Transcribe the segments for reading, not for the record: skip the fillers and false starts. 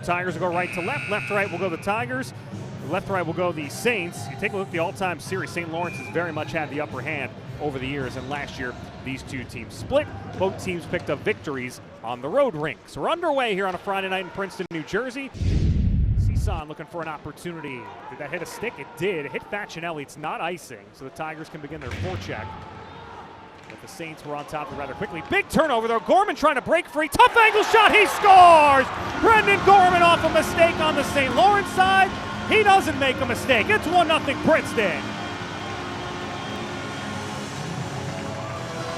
Tigers will go right to left. Left to right will go the Tigers. Left to right will go the Saints. You take a look at the all-time series. St. Lawrence has very much had the upper hand over the years, and last year these two teams split. Both teams picked up victories on the road rinks. We're underway here on a Friday night in Princeton, New Jersey. Seeson looking for an opportunity. Did that hit a stick? It did. It hit Facinelli. It's not icing, so the Tigers can begin their forecheck. But the Saints were on top of it rather quickly. Big turnover though. Gorman trying to break free. Tough angle shot. He scores! Brendan Gorman off a mistake on the St. Lawrence side. He doesn't make a mistake. It's 1-0 Princeton.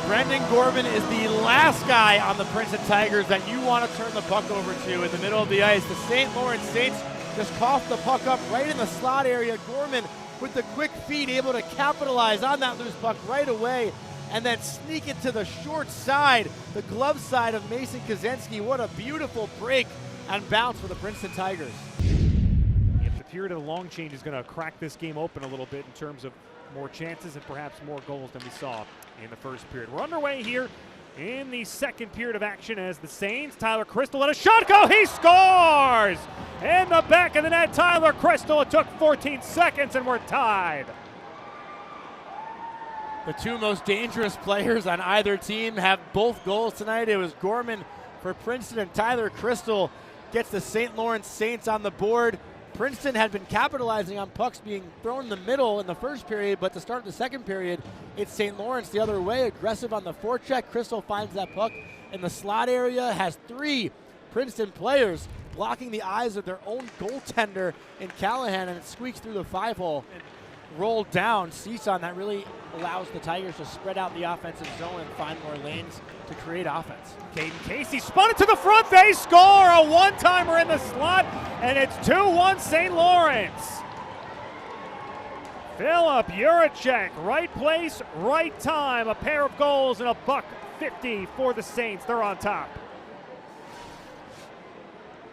Brendan Gorman is the last guy on the Princeton Tigers that you want to turn the puck over to in the middle of the ice. The St. Lawrence Saints just coughed the puck up right in the slot area. Gorman with the quick feet able to capitalize on that loose puck right away and then sneak it to the short side, the glove side of Mason Kaczynski. What a beautiful break and bounce for the Princeton Tigers. If the period of the long change is going to crack this game open a little bit in terms of more chances and perhaps more goals than we saw in the first period. We're underway here in the second period of action as the Saints. Tyler Crystal let a shot go. He scores! In the back of the net, Tyler Crystal. It took 14 seconds and we're tied. The two most dangerous players on either team have both goals tonight. It was Gorman for Princeton, and Tyler Crystal gets the St. Lawrence Saints on the board. Princeton had been capitalizing on pucks being thrown in the middle in the first period, but to start the second period, it's St. Lawrence the other way, aggressive on the forecheck. Crystal finds that puck in the slot area, has three Princeton players blocking the eyes of their own goaltender in Callahan, and it squeaks through the 5-hole and rolled down. Seeson, that really allows the Tigers to spread out the offensive zone and find more lanes to create offense. Caden Casey spun it to the front. They score a one-timer in the slot, and it's 2-1 St. Lawrence. Philip Juracek, right place, right time. A pair of goals and $1.50 for the Saints. They're on top.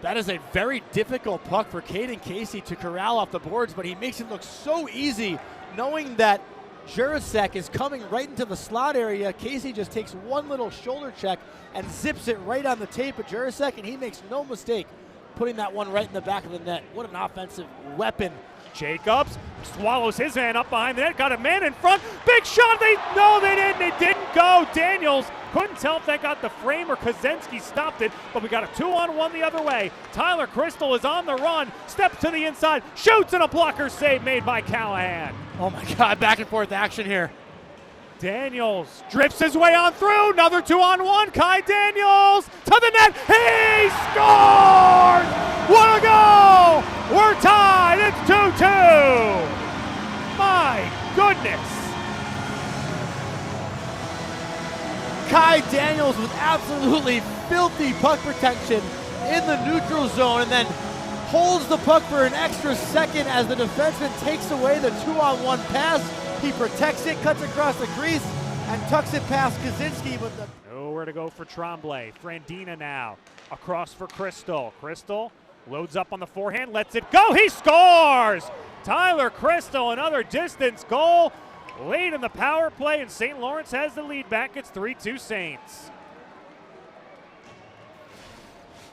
That is a very difficult puck for Caden Casey to corral off the boards, but he makes it look so easy knowing that Juracek is coming right into the slot area. Casey just takes one little shoulder check and zips it right on the tape of Juracek, and he makes no mistake putting that one right in the back of the net. What an offensive weapon. Jacobs swallows his man up behind the net, got a man in front. Big shot. They didn't. It didn't go. Daniels couldn't tell if that got the frame or Kaczynski stopped it, but we got a 2-on-1 the other way. Tyler Crystal is on the run, steps to the inside, shoots, and a blocker save made by Callahan. Oh my God, back and forth action here. Daniels drifts his way on through. Another 2-on-1. Kai Daniels to the net. He scores! What a goal! We're tied. It's 2-2. My goodness. Kai Daniels with absolutely filthy puck protection in the neutral zone, and then holds the puck for an extra second as the defenseman takes away the 2-on-1 pass. He protects it, cuts across the crease, and tucks it past Kaczynski. With the nowhere to go for Tremblay. Frandina now across for Crystal. Crystal loads up on the forehand, lets it go. He scores! Tyler Crystal, another distance goal late in the power play, and St. Lawrence has the lead back. It's 3-2 Saints.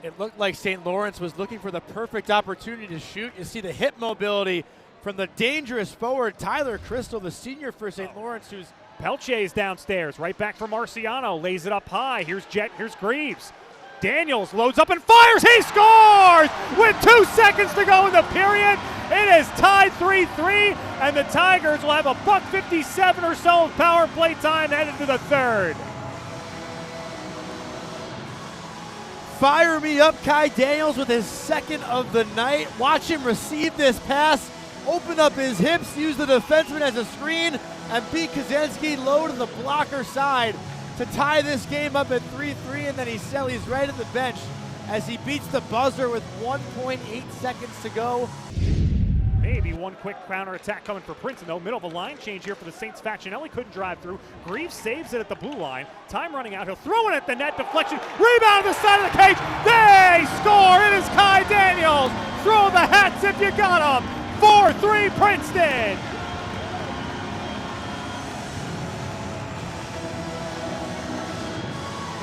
It looked like St. Lawrence was looking for the perfect opportunity to shoot. You see the hip mobility from the dangerous forward, Tyler Crystal, the senior for St. Lawrence, who's Pelche's downstairs, right back for Marciano, lays it up high. Here's Jet, here's Greaves. Daniels loads up and fires. He scores with 2 seconds to go in the period. It is tied 3-3, and the Tigers will have a $1.57 or so of power play time headed to the third. Fire me up, Kai Daniels with his second of the night. Watch him receive this pass, open up his hips, use the defenseman as a screen, and beat Kaczynski low to the blocker side to tie this game up at 3-3, and then he's right at the bench as he beats the buzzer with 1.8 seconds to go. Maybe one quick counter attack coming for Princeton, though. Middle of the line change here for the Saints. Facinelli couldn't drive through. Greaves saves it at the blue line. Time running out. He'll throw it at the net. Deflection. Rebound to the side of the cage. They score. It is Kai Daniels. Throw the hats if you got them. 4-3 Princeton.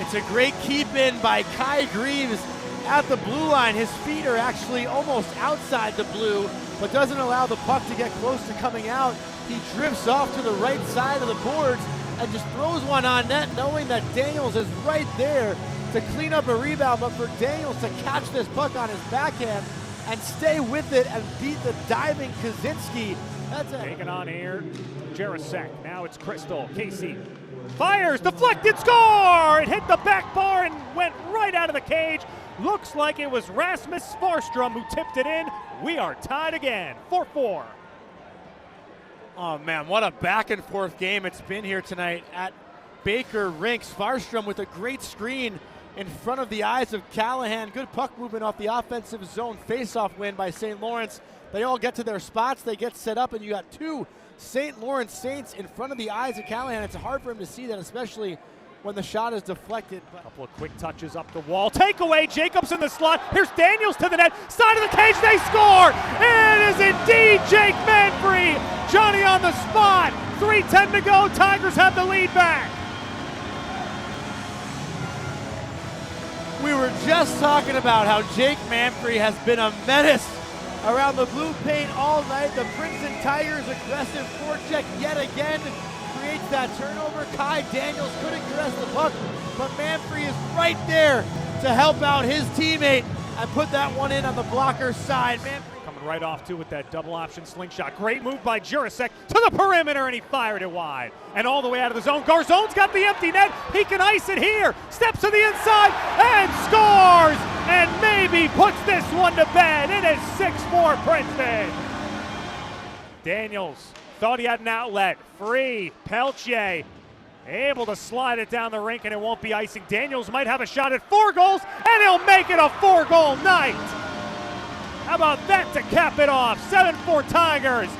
It's a great keep in by Kai Greaves. at the blue line. His feet are actually almost outside the blue, but doesn't allow the puck to get close to coming out. He drifts off to the right side of the boards and just throws one on net, knowing that Daniels is right there to clean up a rebound, but for Daniels to catch this puck on his backhand and stay with it and beat the diving Kaczynski. That's a taken on here, Jarosek. Now it's Crystal. Casey fires, deflected, score! It hit the back bar and went right out of the cage. Looks like it was Rasmus Svarstrom who tipped it in. We are tied again, 4-4. Oh man, what a back and forth game it's been here tonight at Baker Rink. Svarstrom with a great screen in front of the eyes of Callahan. Good puck movement off the offensive zone faceoff win by St. Lawrence. They all get to their spots, they get set up, and you got two St. Lawrence Saints in front of the eyes of Callahan. It's hard for him to see that, especially when the shot is deflected. A couple of quick touches up the wall. Takeaway, Jacobs in the slot. Here's Daniels to the net. Side of the cage, they score! It is indeed Jake Manfrey. Johnny on the spot. 3:10 to go. Tigers have the lead back. We were just talking about how Jake Manfrey has been a menace around the blue paint all night. The Princeton Tigers aggressive forecheck yet again creates that turnover. Kai Daniels couldn't caress the puck, but Manfrey is right there to help out his teammate and put that one in on the blocker's side. Manfrey coming right off too with that double option slingshot. Great move by Jarosek to the perimeter, and he fired it wide. And all the way out of the zone. Garzone's got the empty net. He can ice it here. Steps to the inside and scores! And maybe puts this one to bed. It is 6-4 Princeton. Daniels thought he had an outlet. Free. Peltier able to slide it down the rink, and it won't be icing. Daniels might have a shot at 4 goals, and he'll make it a 4-goal night. How about that to cap it off? 7-4 Tigers,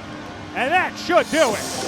and that should do it.